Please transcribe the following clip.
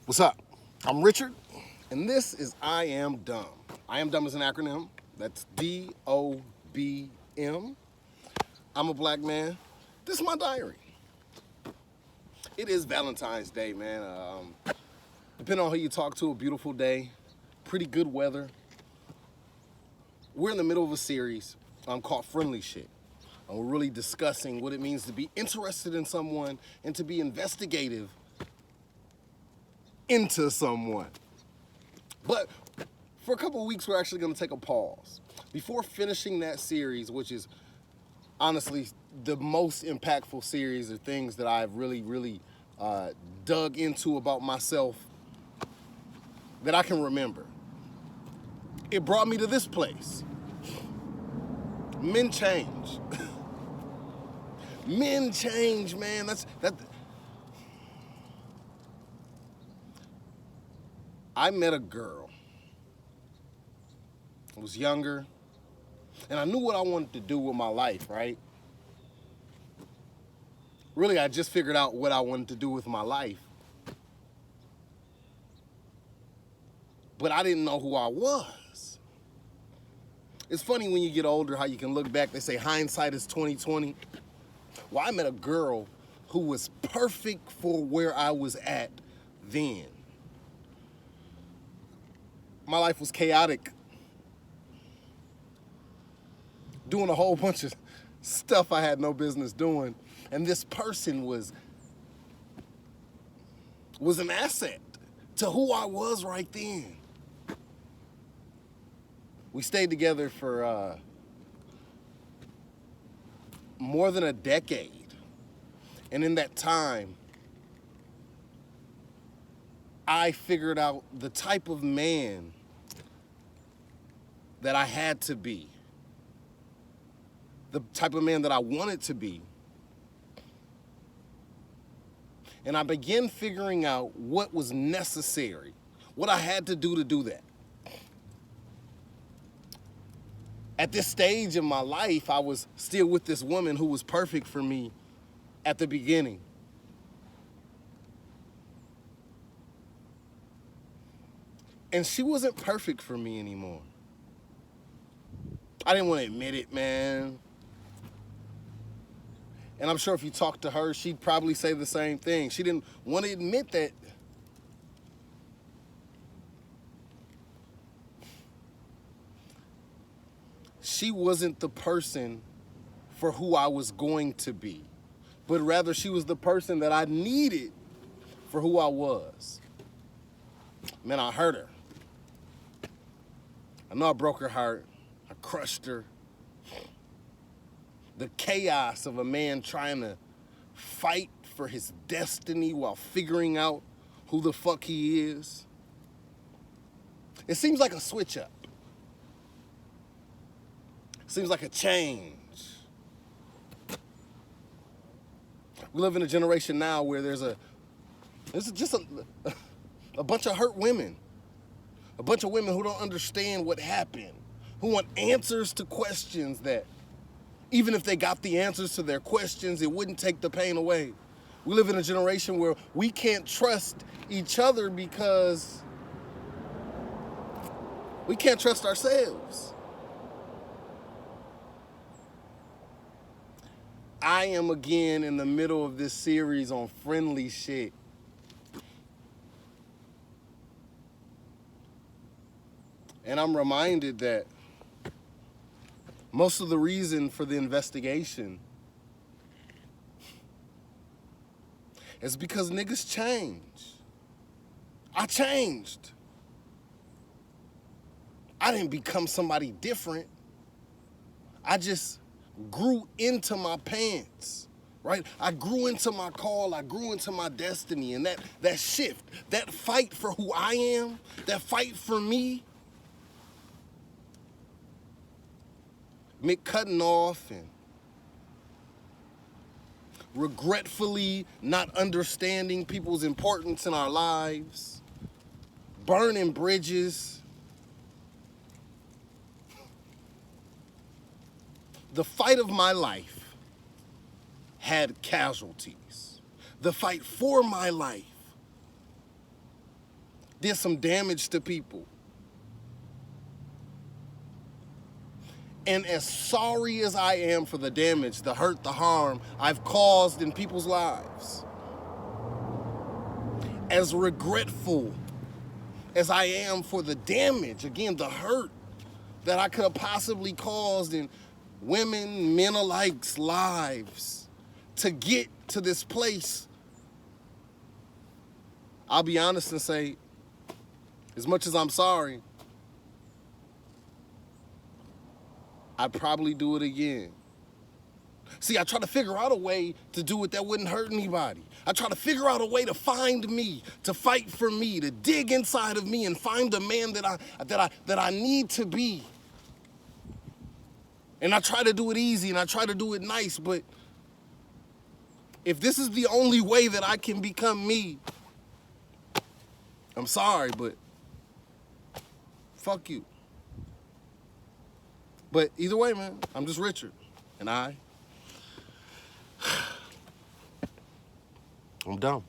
What's up? I'm Richard, and this is I Am Dumb. I Am Dumb is an acronym. That's D.O.B.M. I'm a black man. This is my diary. It is Valentine's Day, man. Depending on who you talk to, a beautiful day, pretty good weather. We're in the middle of a series called Friendly Shit. And we're really discussing what it means to be interested in someone and to be investigative into someone. But for a couple of weeks, we're actually going to take a pause. Before finishing that series, which is honestly the most impactful series of things that I've really dug into about myself that I can remember. It brought me to this place. Men change. Men change, man. I met a girl. I was younger, and I knew what I wanted to do with my life, right? Really, I just figured out what I wanted to do with my life. But I didn't know who I was. It's funny when you get older how you can look back. They say hindsight is 20/20. Well, I met a girl who was perfect for where I was at then. My life was chaotic. Doing a whole bunch of stuff I had no business doing. And this person was an asset to who I was right then. We stayed together for more than a decade. And in that time, I figured out the type of man that I had to be, the type of man that I wanted to be. And I began figuring out what was necessary, what I had to do that. At this stage in my life, I was still with this woman who was perfect for me at the beginning. And she wasn't perfect for me anymore. I didn't want to admit it, man. And I'm sure if you talk to her, she'd probably say the same thing. She didn't want to admit that she wasn't the person for who I was going to be, but rather she was the person that I needed for who I was. Man, I hurt her. I know I broke her heart. I crushed her. The chaos of a man trying to fight for his destiny while figuring out who the fuck he is. It seems like a switch up. It seems like a change. We live in a generation now where there's just a bunch of hurt women. A bunch of women who don't understand what happened, who want answers to questions that, even if they got the answers to their questions, it wouldn't take the pain away. We live in a generation where we can't trust each other because we can't trust ourselves. I am again in the middle of this series on friendly shit. And I'm reminded that most of the reason for the investigation is because niggas change. I changed. I didn't become somebody different. I just grew into my pants, right? I grew into my call. I grew into my destiny. And that shift, that fight for who I am, that fight for me, me cutting off and regretfully not understanding people's importance in our lives, burning bridges. The fight of my life had casualties. The fight for my life did some damage to people. And as sorry as I am for the damage, the hurt, the harm I've caused in people's lives, as regretful as I am for the damage, again, the hurt that I could have possibly caused in women, men alike's lives to get to this place, I'll be honest and say, as much as I'm sorry, I'd probably do it again. See, I try to figure out a way to do it that wouldn't hurt anybody. I try to figure out a way to find me, to fight for me, to dig inside of me and find the man that I need to be. And I try to do it easy and I try to do it nice, but if this is the only way that I can become me, I'm sorry, but fuck you. But either way, man, I'm just Richard, and I'm dumb.